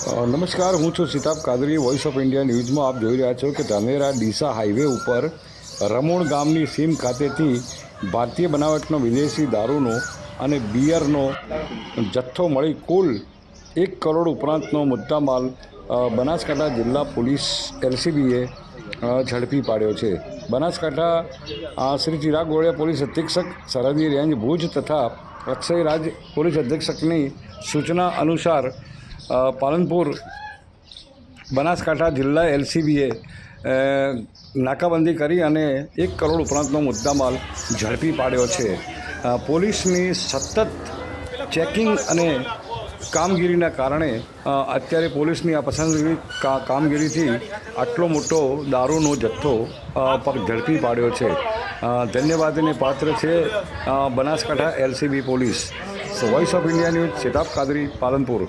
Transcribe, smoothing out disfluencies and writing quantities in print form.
નમસ્કાર, હું છું Sitab Kadri, voice of India ન્યૂઝમાં આપ જોઈ રહ્યા છો કે ધાનેરા ડીસા હાઈવે ઉપર રમોણ ગામની સીમ ખાતેથી ભારતીય બનાવટનો વિદેશી દારૂનો અને બિયરનો જથ્થો મળી કુલ 1 કરોડ ઉપરાંતનો મુદ્દામાલ બનાસકાંઠા જિલ્લા પોલીસ LCBએ ઝડપી પાડ્યો છે. બનાસકાંઠા શ્રી ચિરાગ ગોળિયા પોલીસ અધિક્ષક, સરહદી રેન્જ ભુજ તથા અક્ષય રાજ પોલીસ અધિક્ષકની સૂચના અનુસાર પાલનપુર બનાસકાંઠા જિલ્લા LCBએ નાકાબંધી કરી અને 1 કરોડ ઉપરાંતનો મુદ્દામાલ ઝડપી પાડ્યો છે. પોલીસની સતત ચેકિંગ અને કામગીરીના કારણે અત્યારે પોલીસની આ પસંદગી કામગીરીથી આટલો મોટો દારૂનો જથ્થો ઝડપી પાડ્યો છે. ધન્યવાદને પાત્ર છે Banaskantha LCB police. Voice of India news, Sitab Kadri, Palanpur.